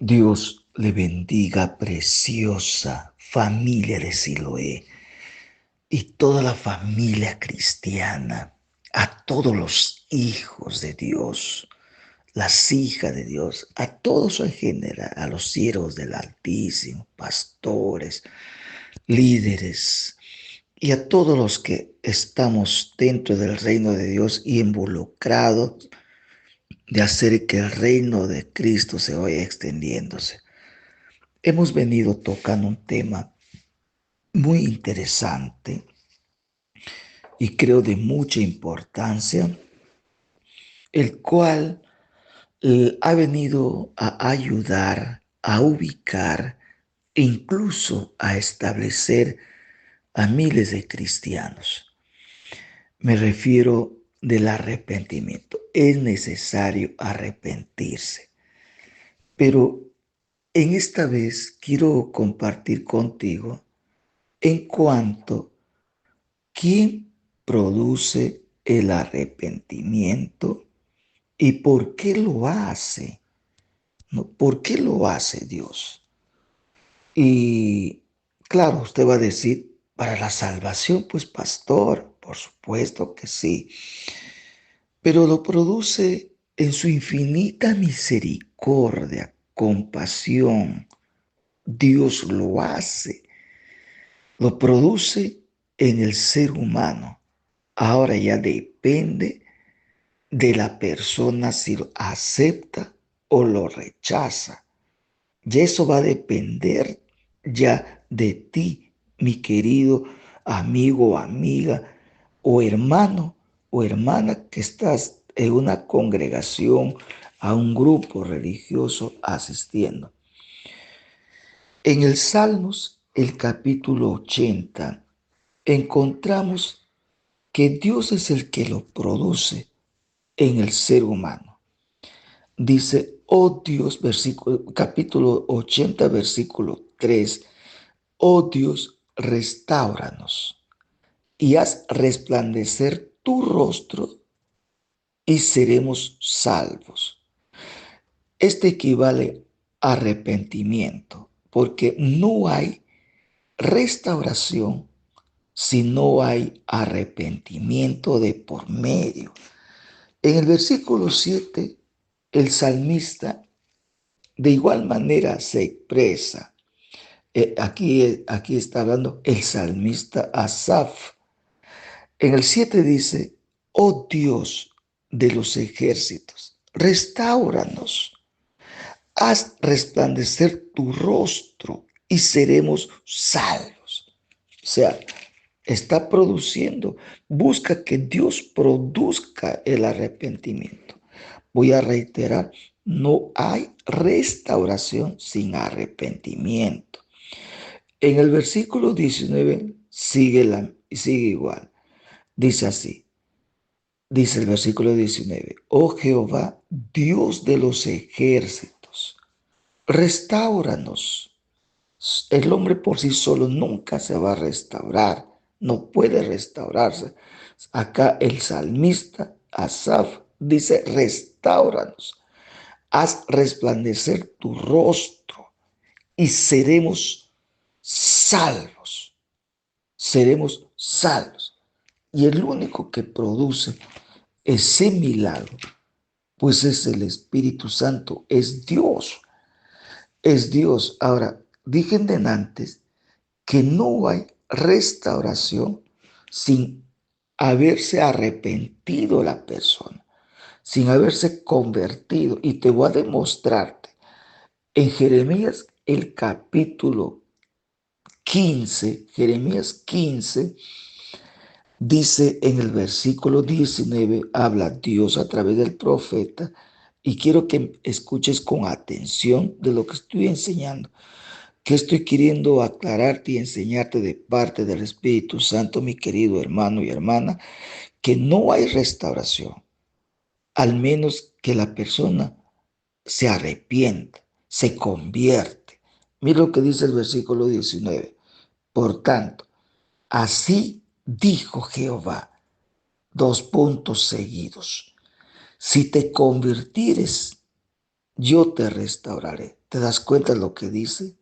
Dios le bendiga, preciosa familia de Siloé y toda la familia cristiana, a todos los hijos de Dios, las hijas de Dios, a todos en general, a los siervos del Altísimo, pastores, líderes y a todos los que estamos dentro del reino de Dios y involucrados de hacer que el reino de Cristo se vaya extendiéndose. Hemos venido tocando un tema muy interesante y creo de mucha importancia, el cual ha venido a ayudar a ubicar e incluso a establecer a miles de cristianos. Me refiero del arrepentimiento. Es necesario arrepentirse. Pero en esta vez quiero compartir contigo en cuanto ¿quién produce el arrepentimiento y por qué lo hace? ¿No? ¿Por qué lo hace Dios? Y claro, usted va a decir, para la salvación, pues pastor, por supuesto que sí, pero lo produce en su infinita misericordia, compasión. Dios lo hace, lo produce en el ser humano. Ahora ya depende de la persona si lo acepta o lo rechaza. Y eso va a depender ya de ti, mi querido amigo, amiga o hermano o hermana que estás en una congregación, a un grupo religioso asistiendo. En el Salmos, el capítulo 80, encontramos que Dios es el que lo produce en el ser humano. Dice, oh Dios, capítulo 80, versículo 3, oh Dios, restáuranos y haz resplandecer tu rostro y seremos salvos. Este equivale a arrepentimiento, porque no hay restauración si no hay arrepentimiento de por medio. En el versículo 7, el salmista de igual manera se expresa. Aquí está hablando el salmista Asaf. En el 7 dice, oh Dios de los ejércitos, restáuranos, haz resplandecer tu rostro y seremos salvos. O sea, está produciendo, busca que Dios produzca el arrepentimiento. Voy a reiterar, no hay restauración sin arrepentimiento. En el versículo 19 sigue igual. Dice así, dice el versículo 19, oh Jehová, Dios de los ejércitos, restáuranos. El hombre por sí solo nunca se va a restaurar, no puede restaurarse. Acá el salmista Asaf dice, restáuranos, haz resplandecer tu rostro y seremos salvos. Y el único que produce ese milagro, pues es el Espíritu Santo, es Dios. Es Dios. Ahora, dije antes que no hay restauración sin haberse arrepentido la persona, sin haberse convertido. Y te voy a demostrarte en Jeremías el capítulo 15, Jeremías 15, dice en el versículo 19, habla Dios a través del profeta, y quiero que escuches con atención de lo que estoy enseñando, que estoy queriendo aclararte y enseñarte de parte del Espíritu Santo, mi querido hermano y hermana, que no hay restauración, al menos que la persona se arrepienta, se convierte. Mira lo que dice el versículo 19. Por tanto, así dijo Jehová, dos puntos seguidos. Si te convirtieres yo te restauraré. ¿Te das cuenta de lo que dice?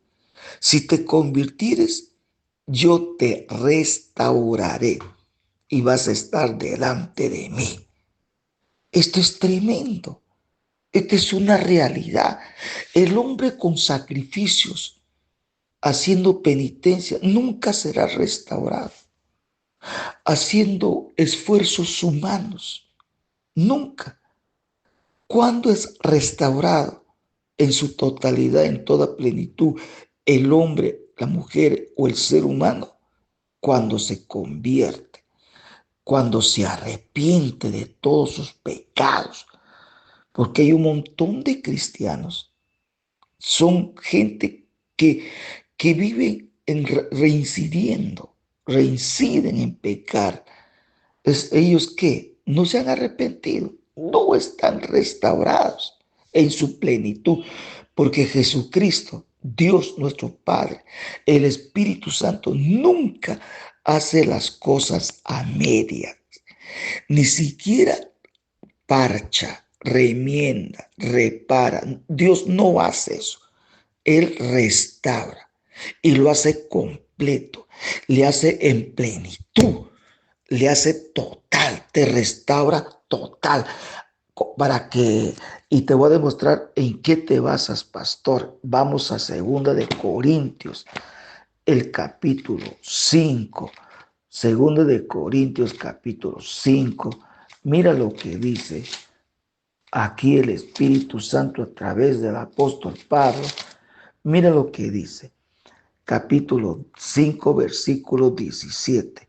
Si te convirtieres, yo te restauraré y vas a estar delante de mí. Esto es tremendo. Esta es una realidad. El hombre con sacrificios, haciendo penitencia, nunca será restaurado. Haciendo esfuerzos humanos, nunca. ¿Cuándo es restaurado en su totalidad, en toda plenitud, el hombre, la mujer o el ser humano? Cuando se convierte, cuando se arrepiente de todos sus pecados. Porque hay un montón de cristianos, son gente que vive reinciden en pecar. Es ellos que no se han arrepentido, no están restaurados en su plenitud, porque Jesucristo, Dios nuestro Padre, el Espíritu Santo, nunca hace las cosas a medias, ni siquiera parcha, remienda, repara. Dios no hace eso. Él restaura y lo hace completo, le hace en plenitud, le hace total, te restaura total. Para que, y te voy a demostrar en qué te basas, pastor. Vamos a 2 Corintios, el capítulo 5. 2 Corintios, capítulo 5. Mira lo que dice aquí el Espíritu Santo a través del apóstol Pablo. Mira lo que dice. Capítulo 5, versículo 17.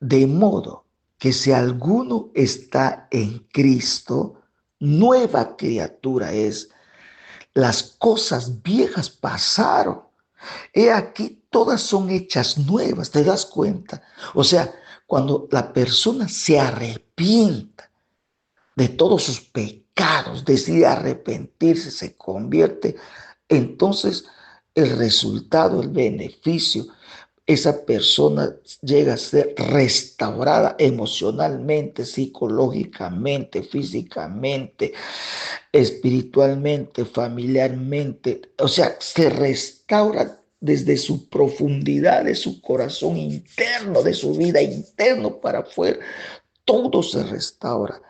De modo que si alguno está en Cristo, nueva criatura es. Las cosas viejas pasaron. He aquí, todas son hechas nuevas. ¿Te das cuenta? O sea, cuando la persona se arrepienta de todos sus pecados, decide arrepentirse, se convierte, entonces el resultado, el beneficio, esa persona llega a ser restaurada emocionalmente, psicológicamente, físicamente, espiritualmente, familiarmente. O sea, se restaura desde su profundidad de su corazón interno, de su vida interno para afuera. Todo se restaura.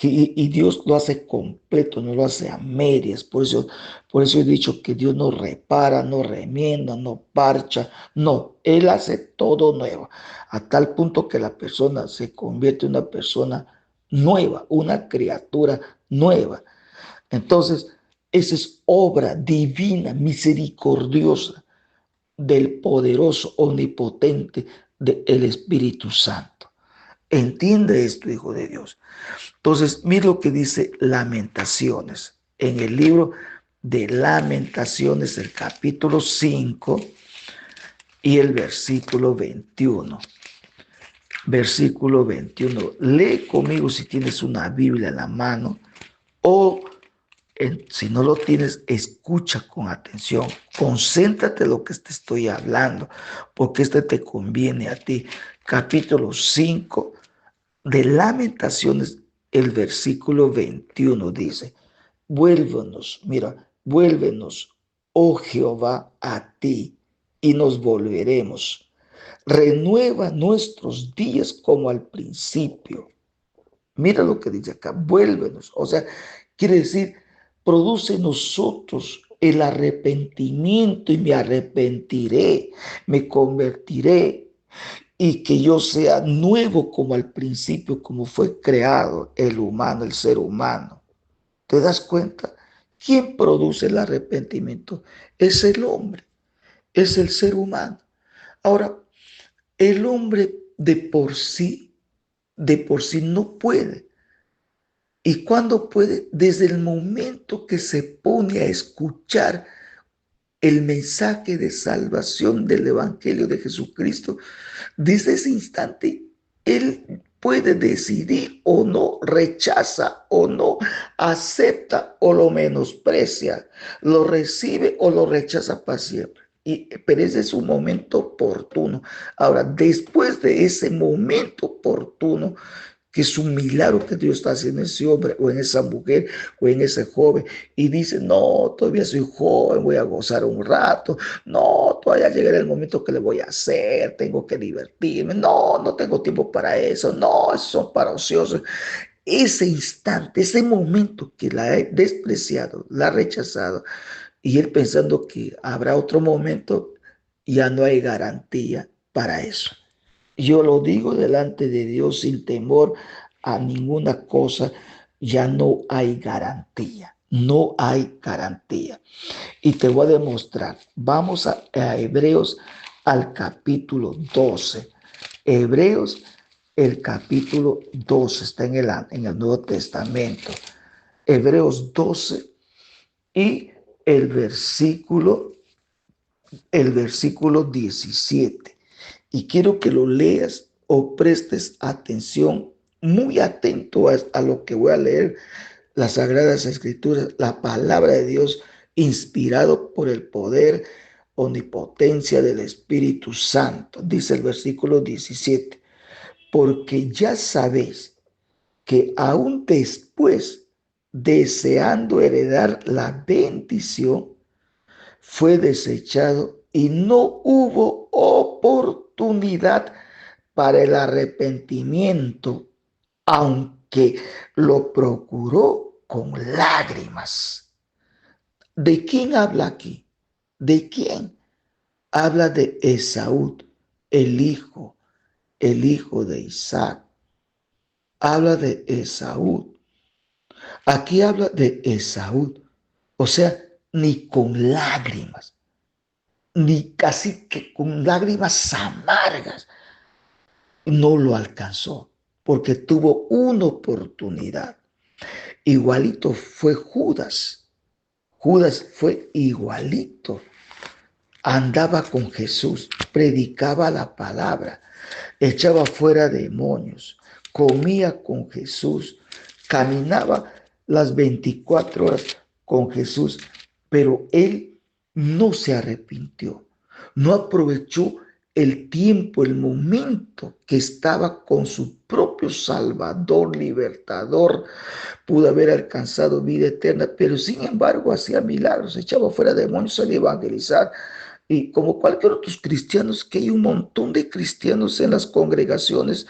Y Dios lo hace completo, no lo hace a medias. Por eso he dicho que Dios no repara, no remienda, no parcha. No, Él hace todo nuevo. A tal punto que la persona se convierte en una persona nueva, una criatura nueva. Entonces, esa es obra divina, misericordiosa del poderoso, omnipotente, del Espíritu Santo. Entiende esto, hijo de Dios. Entonces, mira lo que dice Lamentaciones. En el libro de Lamentaciones, el capítulo 5 y el versículo 21. Versículo 21. Lee conmigo si tienes una Biblia en la mano o si no lo tienes, escucha con atención. Concéntrate en lo que te estoy hablando, porque te conviene a ti. Capítulo 5 de Lamentaciones, el versículo 21 dice, vuélvenos, mira, vuélvenos, oh Jehová, a ti, y nos volveremos. Renueva nuestros días como al principio. Mira lo que dice acá, vuélvenos. O sea, quiere decir, produce en nosotros el arrepentimiento y me arrepentiré, me convertiré y que yo sea nuevo como al principio, como fue creado el humano, el ser humano. ¿Te das cuenta? ¿Quién produce el arrepentimiento? Es el hombre, es el ser humano. Ahora, el hombre de por sí no puede. ¿Y cuándo puede? Desde el momento que se pone a escuchar el mensaje de salvación del Evangelio de Jesucristo, desde ese instante, él puede decidir o no, rechaza o no, acepta o lo menosprecia, lo recibe o lo rechaza para siempre. Pero ese es un momento oportuno. Ahora, después de ese momento oportuno, que es un milagro que Dios está haciendo en ese hombre o en esa mujer o en ese joven, y dice, no, todavía soy joven, voy a gozar un rato, no, todavía llegará el momento que le voy a hacer, tengo que divertirme, no, no tengo tiempo para eso, no, esos son para ociosos. Ese instante, ese momento que la he despreciado, la ha rechazado, y él pensando que habrá otro momento, ya no hay garantía para eso. Yo lo digo delante de Dios sin temor a ninguna cosa, ya no hay garantía, no hay garantía. Y te voy a demostrar, vamos a Hebreos al capítulo 12. Hebreos, el capítulo 12 está en el Nuevo Testamento. Hebreos 12 y el versículo, el versículo 17. Y quiero que lo leas o prestes atención, muy atento a lo que voy a leer, las Sagradas Escrituras, la palabra de Dios, inspirado por el poder, omnipotencia del Espíritu Santo. Dice el versículo 17, porque ya sabéis que aún después, deseando heredar la bendición, fue desechado y no hubo oportunidad para el arrepentimiento, aunque lo procuró con lágrimas. ¿De quién habla aquí? ¿De quién? Habla de Esaú, el hijo de Isaac. Habla de Esaú. Aquí habla de Esaú. O sea, ni con lágrimas, ni casi que con lágrimas amargas, no lo alcanzó, porque tuvo una oportunidad. Igualito fue Judas. Judas fue igualito. Andaba con Jesús, predicaba la palabra, echaba fuera demonios, comía con Jesús, caminaba las 24 horas con Jesús, pero él no se arrepintió, no aprovechó el tiempo, el momento que estaba con su propio Salvador, libertador, pudo haber alcanzado vida eterna, pero sin embargo hacía milagros, echaba fuera demonios, salía a evangelizar, y como cualquier otros cristianos, que hay un montón de cristianos en las congregaciones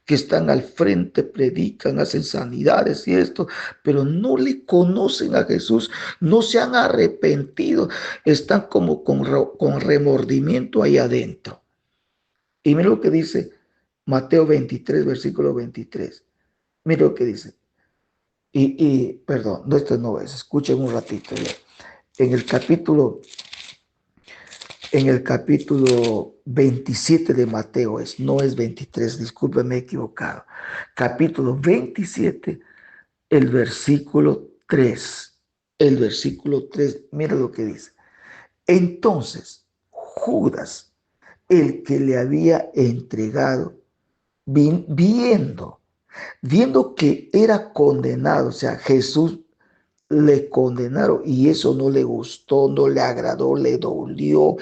que están al frente, predican, hacen sanidades y esto, pero no le conocen a Jesús, no se han arrepentido, están como con remordimiento ahí adentro. Y mira lo que dice Mateo 23, versículo 23. Mira lo que dice. Perdón, no, esto no es, escuchen un ratito. Ya. En el capítulo En el capítulo 27 de Mateo, no es 23, discúlpeme, me he equivocado. Capítulo 27, el versículo 3. El versículo 3, mira lo que dice. Entonces, Judas, el que le había entregado, viendo que era condenado, o sea, Jesús le condenaron y eso no le gustó, no le agradó, le dolió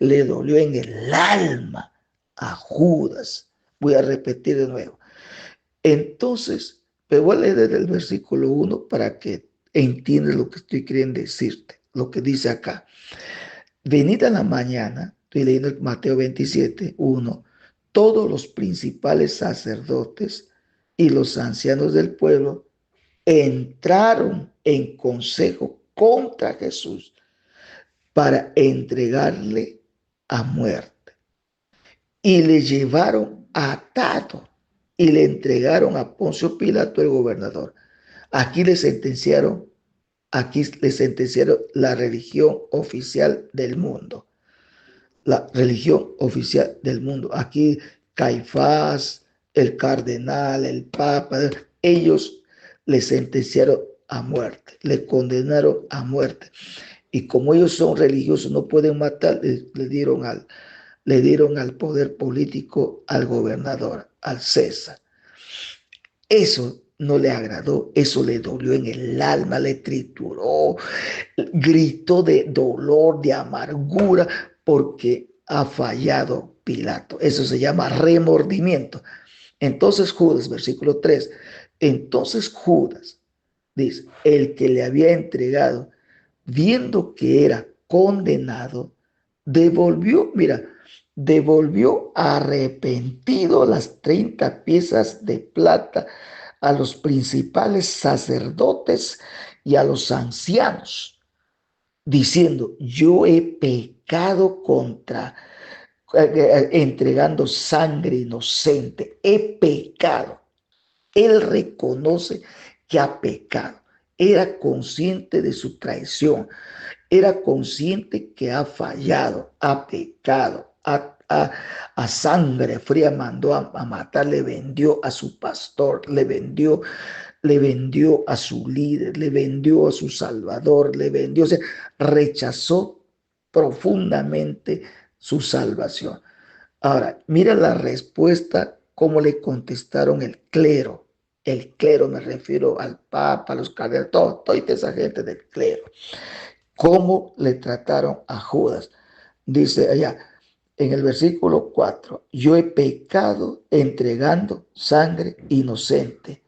en el alma a Judas. Voy a repetir de nuevo. Entonces, pero voy a leer desde el versículo 1 para que entiendas lo que estoy queriendo decirte, lo que dice acá. Venida la mañana, estoy leyendo Mateo 27, 1, todos los principales sacerdotes y los ancianos del pueblo entraron en consejo contra Jesús para entregarle a muerte. Y le llevaron atado y le entregaron a Poncio Pilato, el gobernador. Aquí le sentenciaron, aquí le sentenciaron la religión oficial del mundo. La religión oficial del mundo. Aquí Caifás, el cardenal, el papa, ellos le sentenciaron a muerte, le condenaron a muerte. Y como ellos son religiosos, no pueden matar, le dieron al poder político al gobernador, al César. Eso no le agradó, eso le dolió en el alma, le trituró, gritó de dolor, de amargura, porque ha fallado Pilato. Eso se llama remordimiento. Entonces Judas, versículo 3, entonces Judas, dice, el que le había entregado, viendo que era condenado, devolvió arrepentido las 30 piezas de plata a los principales sacerdotes y a los ancianos, diciendo, yo he pecado contra, entregando sangre inocente, he pecado. Él reconoce que ha pecado, era consciente de su traición, era consciente que ha fallado, ha pecado, a sangre fría mandó a matar, le vendió a su pastor, le vendió a su líder, le vendió a su salvador, le vendió, o sea, rechazó profundamente su salvación. Ahora, mira la respuesta, cómo le contestaron el clero. El clero, me refiero al papa, a los cardenales, toda esa gente del clero. ¿Cómo le trataron a Judas? Dice allá en el versículo 4, yo he pecado entregando sangre inocente.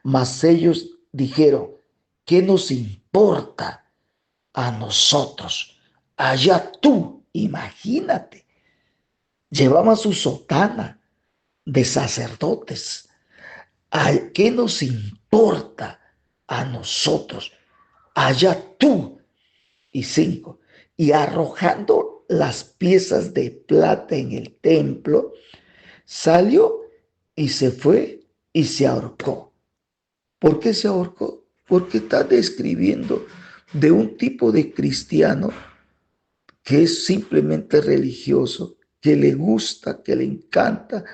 Mas ellos dijeron, ¿qué nos importa a nosotros? Allá tú, imagínate, llevaban su sotana de sacerdotes. ¿Qué nos importa a nosotros? Allá tú. Y 5. Y arrojando las piezas de plata en el templo, salió y se fue y se ahorcó. ¿Por qué se ahorcó? Porque está describiendo de un tipo de cristiano que es simplemente religioso, que le gusta, que le encanta,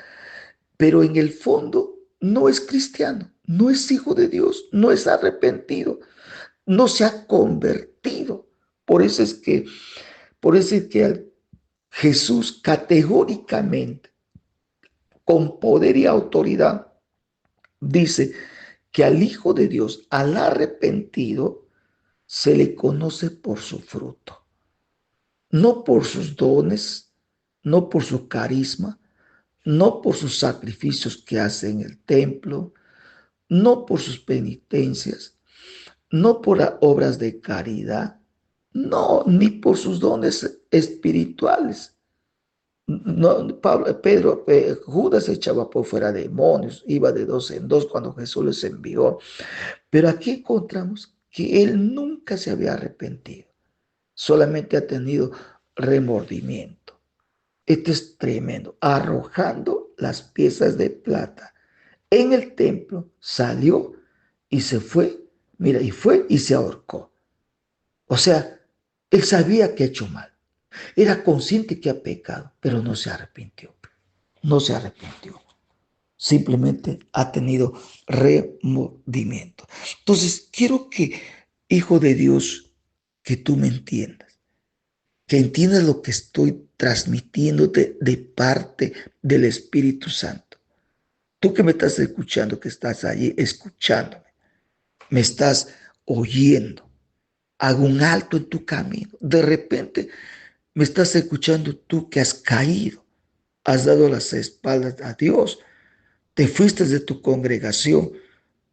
pero en el fondo no es cristiano, no es hijo de Dios, no es arrepentido, no se ha convertido. Por eso es que, por eso es que Jesús categóricamente, con poder y autoridad, dice que al Hijo de Dios, al arrepentido, se le conoce por su fruto, no por sus dones, no por su carisma, no por sus sacrificios que hace en el templo, no por sus penitencias, no por obras de caridad, no, ni por sus dones espirituales. No, Judas echaba por fuera demonios, iba de dos en dos cuando Jesús les envió. Pero aquí encontramos que él nunca se había arrepentido, solamente ha tenido remordimiento. Esto es tremendo. Arrojando las piezas de plata en el templo, salió y se fue. Mira, y fue y se ahorcó. O sea, él sabía que ha hecho mal. Era consciente que ha pecado, pero no se arrepintió. No se arrepintió. Simplemente ha tenido remordimiento. Entonces, quiero que, hijo de Dios, que tú me entiendas, que entiendas lo que estoy transmitiéndote de parte del Espíritu Santo. Tú que me estás escuchando, que estás allí escuchándome, me estás oyendo, hago un alto en tu camino. De repente me estás escuchando tú que has caído, has dado las espaldas a Dios, te fuiste de tu congregación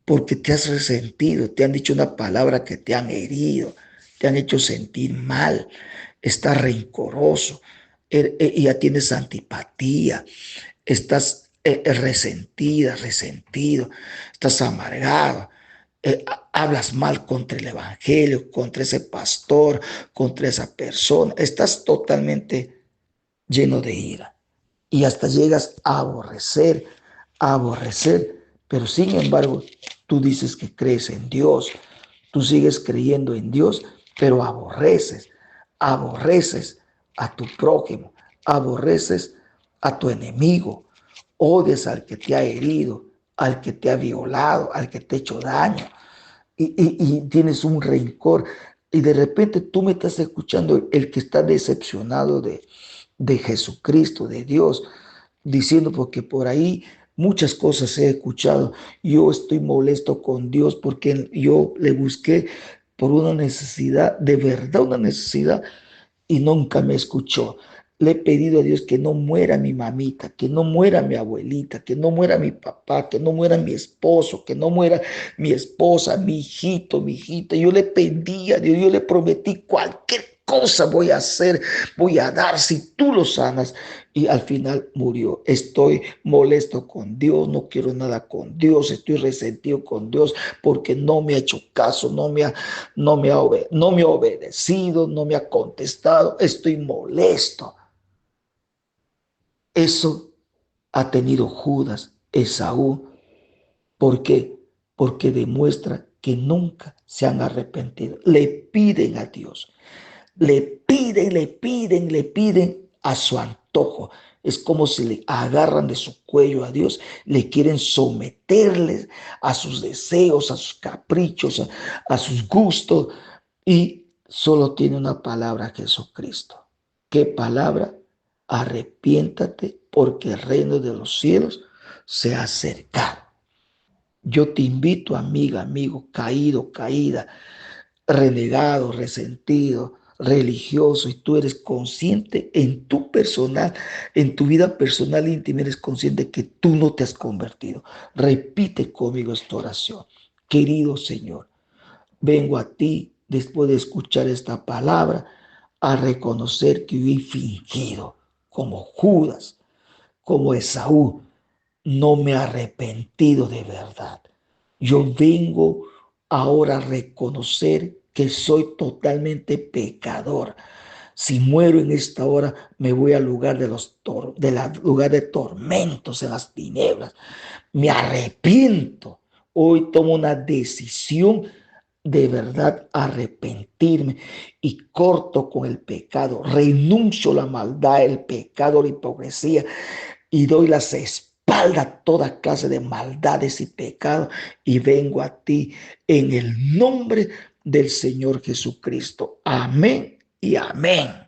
porque te has resentido, te han dicho una palabra que te han herido, te han hecho sentir mal, estás rencoroso, ya tienes antipatía, estás resentida, resentido, estás amargado, hablas mal contra el evangelio, contra ese pastor, contra esa persona, estás totalmente lleno de ira y hasta llegas a aborrecer, pero sin embargo tú dices que crees en Dios, tú sigues creyendo en Dios, pero aborreces a tu prójimo, aborreces a tu enemigo, odias al que te ha herido, al que te ha violado, al que te ha hecho daño, y tienes un rencor, y de repente tú me estás escuchando, el que está decepcionado de Jesucristo, de Dios, diciendo porque por ahí muchas cosas he escuchado, yo estoy molesto con Dios porque yo le busqué por una necesidad, de verdad una necesidad, y nunca me escuchó. Le he pedido a Dios que no muera mi mamita, que no muera mi abuelita, que no muera mi papá, que no muera mi esposo, que no muera mi esposa, mi hijito, mi hijita. Yo le pedí a Dios, yo le prometí cualquier cosa voy a hacer, voy a dar si tú lo sanas. Y al final murió. Estoy molesto con Dios, no quiero nada con Dios, estoy resentido con Dios porque no me ha hecho caso, no me ha obedecido, no me ha contestado. Estoy molesto. Eso ha tenido Judas, Esaú. ¿Por qué? Porque demuestra que nunca se han arrepentido. Le piden a Dios, le piden a su antojo. Es como si le agarran de su cuello a Dios, le quieren someterles a sus deseos, a sus caprichos, a sus gustos. Y solo tiene una palabra, Jesucristo. ¿Qué palabra? Arrepiéntate porque el reino de los cielos se ha acercado. Yo te invito, amiga, amigo, caído, caída, renegado, resentido, religioso, y tú eres consciente en tu vida personal íntima, eres consciente que tú no te has convertido. Repite conmigo esta oración. Querido Señor, vengo a ti después de escuchar esta palabra a reconocer que yo he fingido como Judas, como Esaú, no me he arrepentido de verdad. Yo vengo ahora a reconocer que soy totalmente pecador. Si muero en esta hora, me voy al lugar lugar de tormentos en las tinieblas. Me arrepiento. Hoy tomo una decisión de verdad arrepentirme y corto con el pecado. Renuncio a la maldad, el pecado, la hipocresía y doy las espaldas a toda clase de maldades y pecados y vengo a ti en el nombre del Señor Jesucristo. Amén y amén.